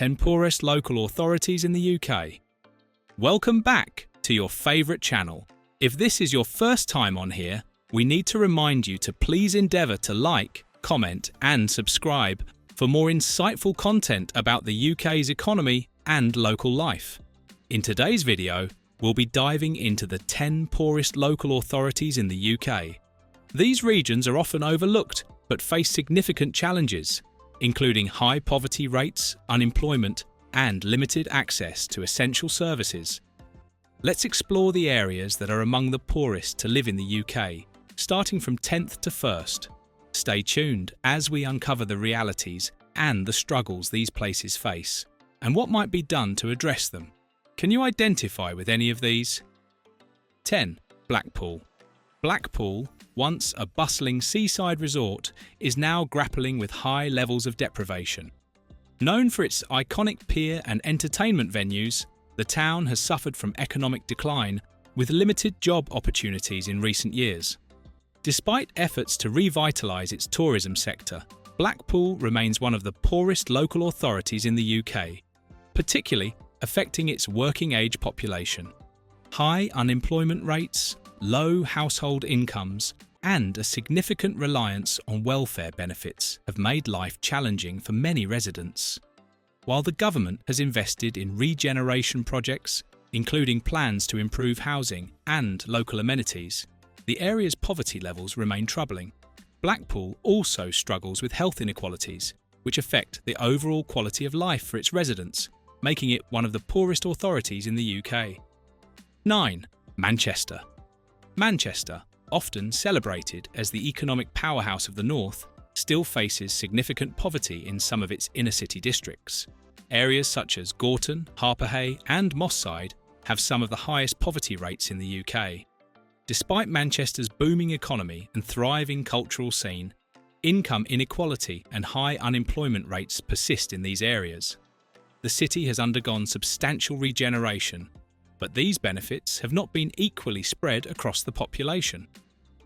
10 poorest local authorities in the UK. Welcome back to your favourite channel. If this is your first time on here, we need to remind you to please endeavour to like, comment and subscribe for more insightful content about the UK's economy and local life. In today's video, we'll be diving into the 10 poorest local authorities in the UK. These regions are often overlooked but face significant challenges, including high poverty rates, unemployment, and limited access to essential services. Let's explore the areas that are among the poorest to live in the UK, starting from 10th to 1st. Stay tuned as we uncover the realities and the struggles these places face, and what might be done to address them. Can you identify with any of these? 10. Blackpool. Blackpool, once a bustling seaside resort, is now grappling with high levels of deprivation. Known for its iconic pier and entertainment venues, the town has suffered from economic decline with limited job opportunities in recent years. Despite efforts to revitalise its tourism sector, Blackpool remains one of the poorest local authorities in the UK, particularly affecting its working-age population. High unemployment rates, low household incomes, and a significant reliance on welfare benefits have made life challenging for many residents. While the government has invested in regeneration projects, including plans to improve housing and local amenities, the area's poverty levels remain troubling. Blackpool also struggles with health inequalities, which affect the overall quality of life for its residents, making it one of the poorest authorities in the UK. 9. Manchester. Manchester, often celebrated as the economic powerhouse of the North, still faces significant poverty in some of its inner-city districts. Areas such as Gorton, Harperhay and Moss Side have some of the highest poverty rates in the UK. Despite Manchester's booming economy and thriving cultural scene, income inequality and high unemployment rates persist in these areas. The city has undergone substantial regeneration, but these benefits have not been equally spread across the population.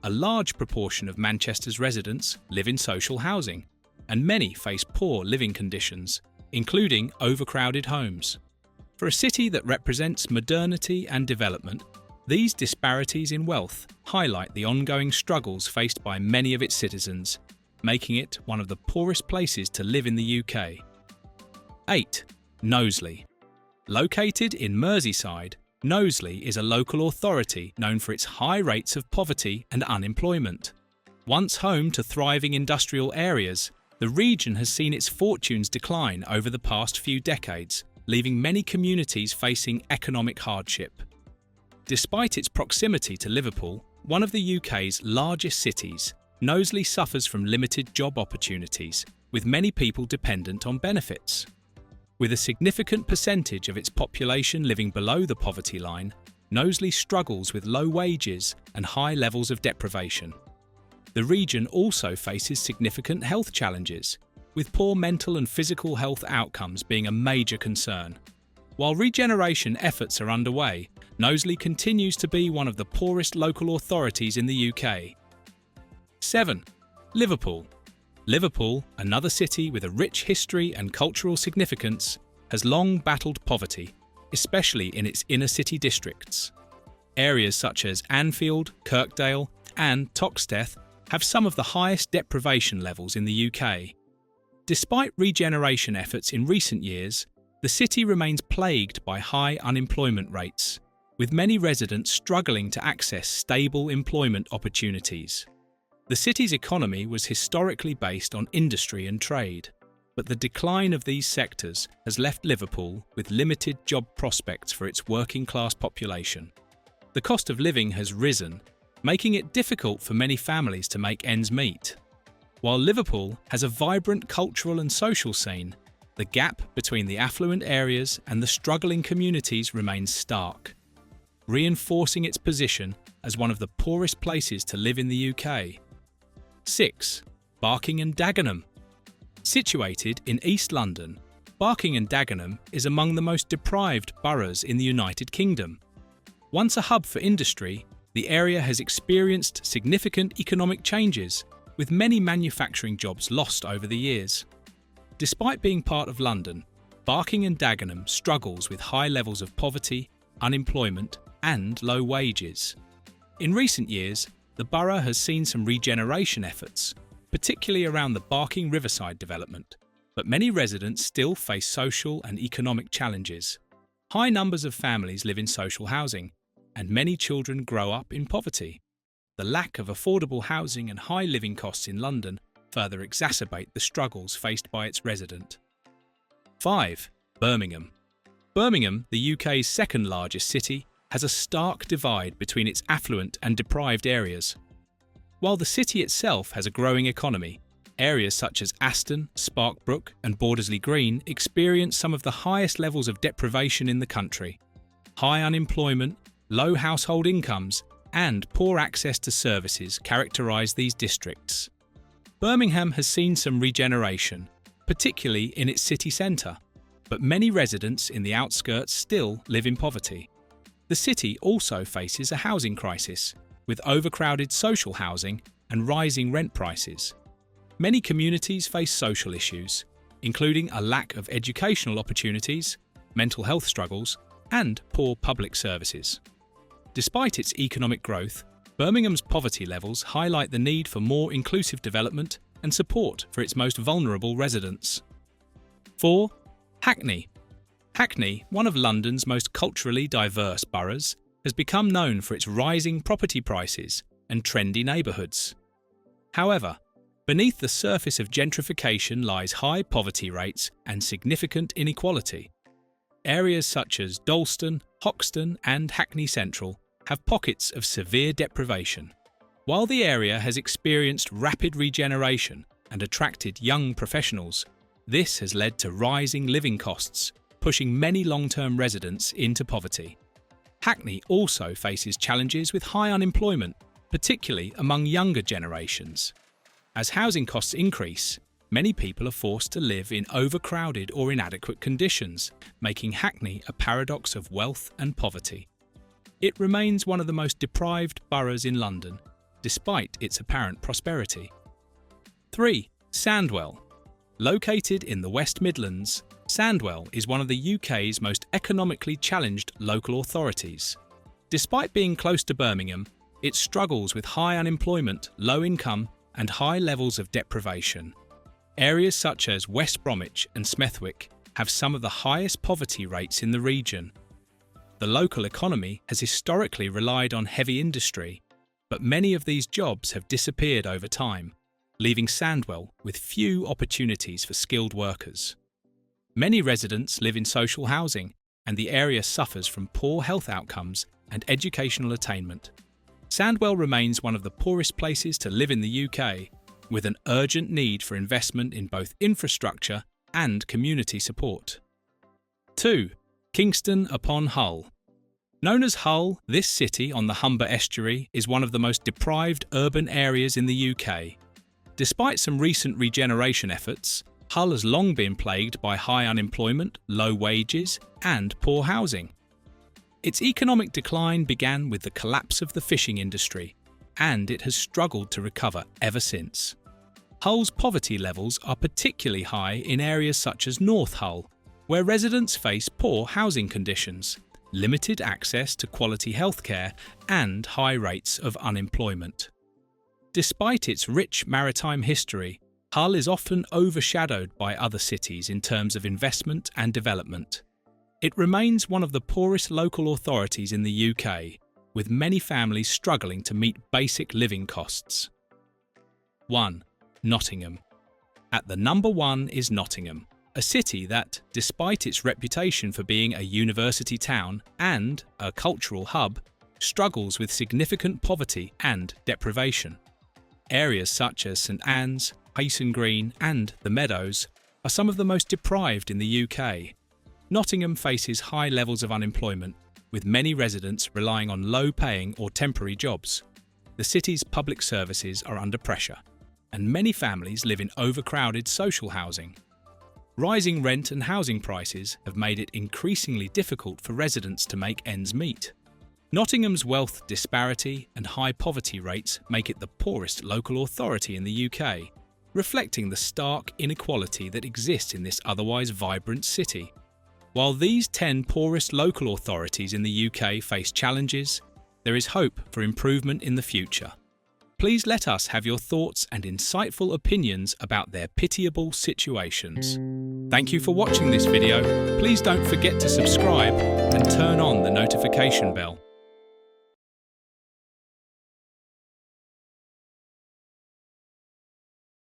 A large proportion of Manchester's residents live in social housing, and many face poor living conditions, including overcrowded homes. For a city that represents modernity and development, these disparities in wealth highlight the ongoing struggles faced by many of its citizens, making it one of the poorest places to live in the UK. 8. Knowsley. Located in Merseyside, Knowsley is a local authority known for its high rates of poverty and unemployment. Once home to thriving industrial areas, the region has seen its fortunes decline over the past few decades, leaving many communities facing economic hardship. Despite its proximity to Liverpool, one of the UK's largest cities, Knowsley suffers from limited job opportunities, with many people dependent on benefits. With a significant percentage of its population living below the poverty line, Knowsley struggles with low wages and high levels of deprivation. The region also faces significant health challenges, with poor mental and physical health outcomes being a major concern. While regeneration efforts are underway, Knowsley continues to be one of the poorest local authorities in the UK. 7. Liverpool. Liverpool, another city with a rich history and cultural significance, has long battled poverty, especially in its inner-city districts. Areas such as Anfield, Kirkdale and Toxteth have some of the highest deprivation levels in the UK. Despite regeneration efforts in recent years, the city remains plagued by high unemployment rates, with many residents struggling to access stable employment opportunities. The city's economy was historically based on industry and trade, but the decline of these sectors has left Liverpool with limited job prospects for its working-class population. The cost of living has risen, making it difficult for many families to make ends meet. While Liverpool has a vibrant cultural and social scene, the gap between the affluent areas and the struggling communities remains stark, reinforcing its position as one of the poorest places to live in the UK. 6. Barking and Dagenham. Situated in East London, Barking and Dagenham is among the most deprived boroughs in the United Kingdom. Once a hub for industry, the area has experienced significant economic changes, with many manufacturing jobs lost over the years. Despite being part of London, Barking and Dagenham struggles with high levels of poverty, unemployment, and low wages. In recent years, the borough has seen some regeneration efforts, particularly around the Barking Riverside development, but many residents still face social and economic challenges. High numbers of families live in social housing, and many children grow up in poverty. The lack of affordable housing and high living costs in London further exacerbate the struggles faced by its resident. 5. Birmingham. Birmingham, the UK's second largest city, has a stark divide between its affluent and deprived areas. While the city itself has a growing economy, areas such as Aston, Sparkbrook and Bordesley Green experience some of the highest levels of deprivation in the country. High unemployment, low household incomes and poor access to services characterise these districts. Birmingham has seen some regeneration, particularly in its city centre, but many residents in the outskirts still live in poverty. The city also faces a housing crisis, with overcrowded social housing and rising rent prices. Many communities face social issues, including a lack of educational opportunities, mental health struggles, and poor public services. Despite its economic growth, Birmingham's poverty levels highlight the need for more inclusive development and support for its most vulnerable residents. 4. Hackney. Hackney, one of London's most culturally diverse boroughs, has become known for its rising property prices and trendy neighbourhoods. However, beneath the surface of gentrification lies high poverty rates and significant inequality. Areas such as Dalston, Hoxton and Hackney Central have pockets of severe deprivation. While the area has experienced rapid regeneration and attracted young professionals, this has led to rising living costs, pushing many long-term residents into poverty. Hackney also faces challenges with high unemployment, particularly among younger generations. As housing costs increase, many people are forced to live in overcrowded or inadequate conditions, making Hackney a paradox of wealth and poverty. It remains one of the most deprived boroughs in London, despite its apparent prosperity. 3. Sandwell. Located in the West Midlands, Sandwell is one of the UK's most economically challenged local authorities. Despite being close to Birmingham, it struggles with high unemployment, low income, and high levels of deprivation. Areas such as West Bromwich and Smethwick have some of the highest poverty rates in the region. The local economy has historically relied on heavy industry, but many of these jobs have disappeared over time, leaving Sandwell with few opportunities for skilled workers. Many residents live in social housing, and the area suffers from poor health outcomes and educational attainment. Sandwell remains one of the poorest places to live in the UK, with an urgent need for investment in both infrastructure and community support. 2. Kingston upon Hull. Known as Hull, this city on the Humber estuary is one of the most deprived urban areas in the UK. Despite some recent regeneration efforts, Hull has long been plagued by high unemployment, low wages, and poor housing. Its economic decline began with the collapse of the fishing industry, and it has struggled to recover ever since. Hull's poverty levels are particularly high in areas such as North Hull, where residents face poor housing conditions, limited access to quality healthcare, and high rates of unemployment. Despite its rich maritime history, Hull is often overshadowed by other cities in terms of investment and development. It remains one of the poorest local authorities in the UK, with many families struggling to meet basic living costs. 1. Nottingham. At the number 1 is Nottingham, a city that, despite its reputation for being a university town and a cultural hub, struggles with significant poverty and deprivation. Areas such as St Anne's, Hayson Green and the Meadows are some of the most deprived in the UK. Nottingham faces high levels of unemployment, with many residents relying on low-paying or temporary jobs. The city's public services are under pressure, and many families live in overcrowded social housing. Rising rent and housing prices have made it increasingly difficult for residents to make ends meet. Nottingham's wealth disparity and high poverty rates make it the poorest local authority in the UK. reflecting the stark inequality that exists in this otherwise vibrant city. While these 10 poorest local authorities in the UK face challenges, there is hope for improvement in the future. Please let us have your thoughts and insightful opinions about their pitiable situations. Thank you for watching this video. Please don't forget to subscribe and turn on the notification bell.